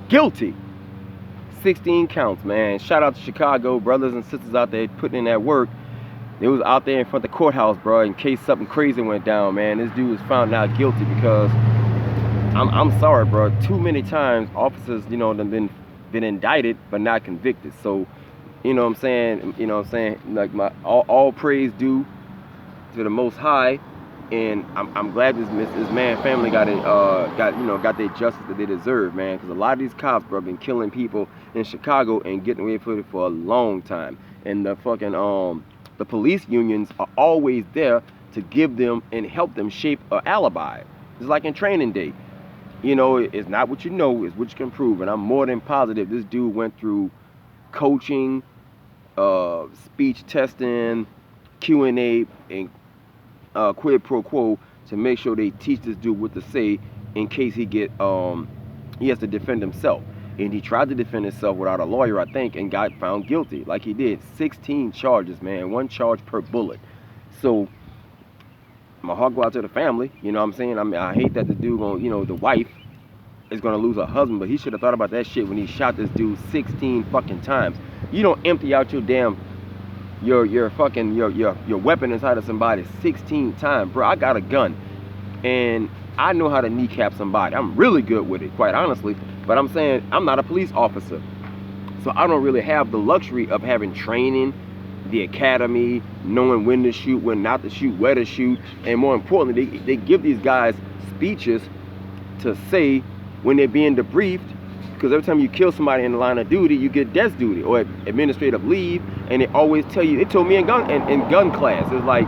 guilty. 16 counts, man. Shout out to Chicago, brothers and sisters out there putting in that work. They was out there in front of the courthouse, bro, in case something crazy went down, man. This dude was found out guilty because I'm sorry, bro. Too many times officers, been indicted but not convicted. So, like my all praise due to the Most High, and I'm glad this man family got their justice that they deserve, man. Because a lot of these cops, bro, been killing people in Chicago and getting away with it for a long time. And the police unions are always there to give them and help them shape an alibi. It's like in training day. It's not what you know, it's what you can prove. And I'm more than positive this dude went through coaching, speech testing, Q&A, and quid pro quo to make sure they teach this dude what to say in case he has to defend himself. And he tried to defend himself without a lawyer, I think, and got found guilty. Like he did. 16 charges, man. 1 charge per bullet. So my heart go out to the family. You know what I'm saying? I mean, I hate that the dude the wife is gonna lose her husband, but he should have thought about that shit when he shot this dude 16 fucking times. You don't empty out your damn your weapon inside of somebody 16 times, bro. I got a gun and I know how to kneecap somebody. I'm really good with it, quite honestly. But I'm saying I'm not a police officer, so I don't really have the luxury of having training, the academy, knowing when to shoot, when not to shoot, where to shoot, and more importantly, they give these guys speeches to say when they're being debriefed. Because every time you kill somebody in the line of duty, you get death duty or administrative leave, and they always tell you. They told me in gun class, it's like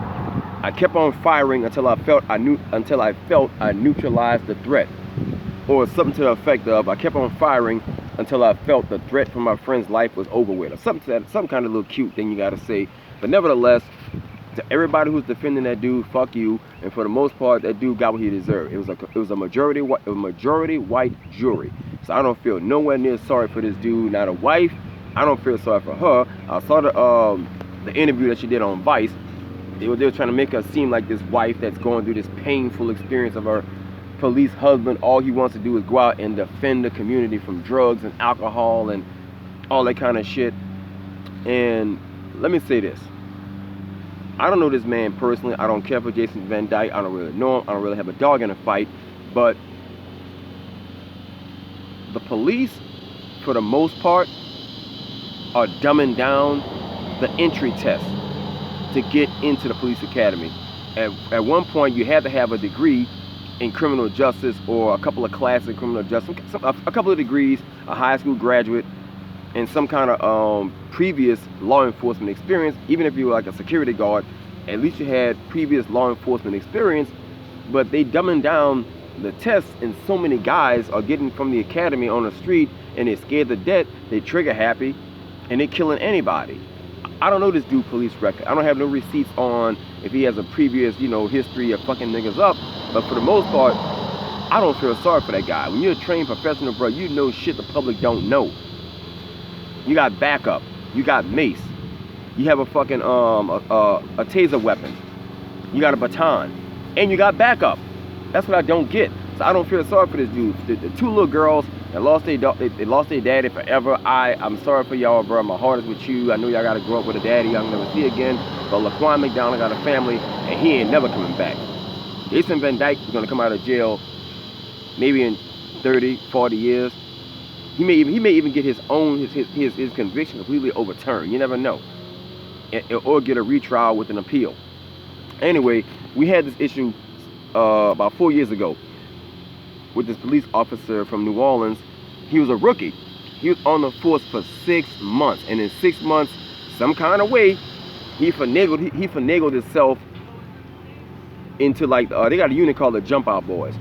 I kept on firing until I felt I neutralized the threat, or something to the effect of I kept on firing until I felt the threat for my friend's life was over with, or some kind of little cute thing you gotta say. But nevertheless, to everybody who's defending that dude, fuck you. And for the most part, that dude got what he deserved. It was a majority white jury. So I don't feel nowhere near sorry for this dude. Now the wife, I don't feel sorry for her. I saw the interview that she did on Vice. They were trying to make her seem like this wife that's going through this painful experience of her police husband. All he wants to do is go out and defend the community from drugs and alcohol and all that kind of shit. And let me say this. I don't know this man personally. I don't care for Jason Van Dyke. I don't really know him. I don't really have a dog in a fight. But the police, for the most part, are dumbing down the entry test to get into the police academy. At one point, you had to have a degree in criminal justice or a couple of classes in criminal justice, a couple of degrees, a high school graduate, and some kind of previous law enforcement experience. Even if you were like a security guard, at least you had previous law enforcement experience. But they dumbing down the tests, and so many guys are getting from the academy on the street and they're scared to death, they trigger happy, and they're killing anybody. I don't know this dude's police record. I don't have no receipts on if he has a previous, history of fucking niggas up. But for the most part, I don't feel sorry for that guy. When you're a trained professional, bro, you know shit the public don't know. You got backup. You got mace. You have a fucking a taser weapon. You got a baton, and you got backup. That's what I don't get. So I don't feel sorry for this dude. The 2 little girls that lost their daddy forever. I'm sorry for y'all, bro. My heart is with you. I know y'all gotta grow up with a daddy y'all never see again. But Laquan McDonald got a family, and he ain't never coming back. Jason Van Dyke is gonna come out of jail maybe in 30, 40 years. He may even get his conviction completely overturned. You never know. Or get a retrial with an appeal. Anyway, we had this issue about 4 years ago with this police officer from New Orleans. He was a rookie. He was on the force for 6 months, and in 6 months, some kind of way, he finagled himself into like they got a unit called the Jump Out Boys.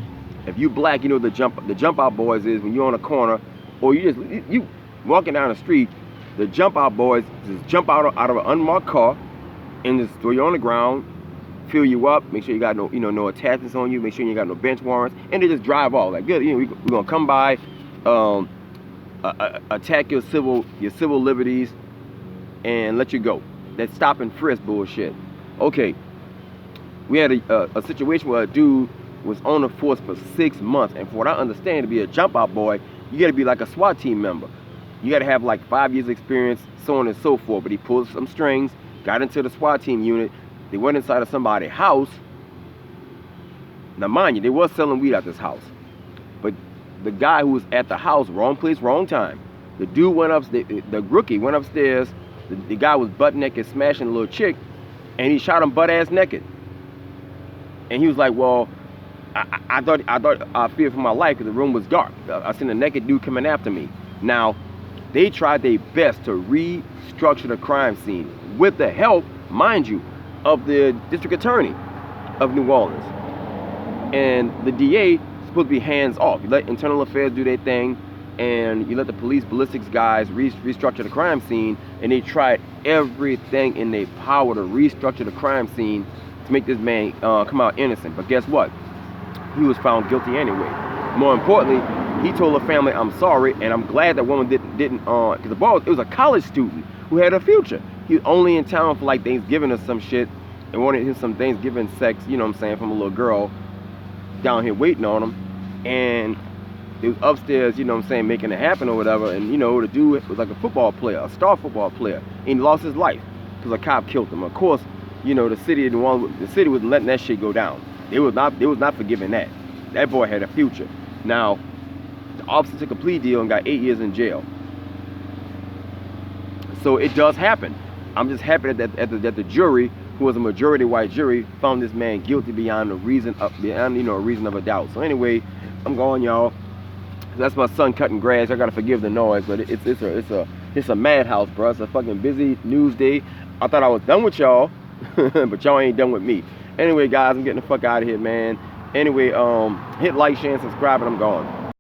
If you black, you know the Jump Out Boys is when you're on a corner or you walking down the street. The Jump Out Boys just jump out of an unmarked car and just throw you on the ground, fill you up, make sure you got no attachments on you, make sure you got no bench warrants, and they just drive off like good. We're gonna come by, attack your civil liberties, and let you go. That stop and frisk bullshit. Okay, we had a situation where a dude was on the force for 6 months, and for what I understand, to be a Jump Out Boy, you got to be like a SWAT team member. You got to have like 5 years experience, so on and so forth. But he pulled some strings, got into the SWAT team unit. They went inside of somebody's house. Now, mind you, they was selling weed at this house. But the guy who was at the house, wrong place, wrong time. The dude went upstairs, the rookie went upstairs. The guy was butt naked, smashing a little chick, and he shot him butt ass naked. And he was like, well, I thought I feared for my life because the room was dark. I seen a naked dude coming after me. Now, they tried their best to restructure the crime scene with the help, mind you, of the district attorney of New Orleans. And the DA is supposed to be hands off. You let internal affairs do their thing, and you let the police ballistics guys restructure the crime scene, and they tried everything in their power to restructure the crime scene to make this man come out innocent. But guess what? He was found guilty anyway. More importantly, he told the family, I'm sorry, and I'm glad that woman didn't because the boy, it was a college student who had a future. He was only in town for like Thanksgiving or some shit, and wanted him some Thanksgiving sex, you know what I'm saying, from a little girl down here waiting on him. And it was upstairs, you know what I'm saying, making it happen or whatever. And you know, the dude was like a football player, a star football player, and he lost his life because a cop killed him. Of course, you know, the city was letting that shit go down. They was not forgiving that. That boy had a future. Now, the officer took a plea deal and got 8 years in jail. So it does happen. I'm just happy that the jury, who was a majority white jury, found this man guilty beyond a reason of a doubt. So anyway, I'm going, y'all. That's my son cutting grass. I gotta forgive the noise, but it's a madhouse, bro. It's a fucking busy news day. I thought I was done with y'all, but y'all ain't done with me. Anyway, guys, I'm getting the fuck out of here, man. Anyway, hit like, share, and subscribe, and I'm gone.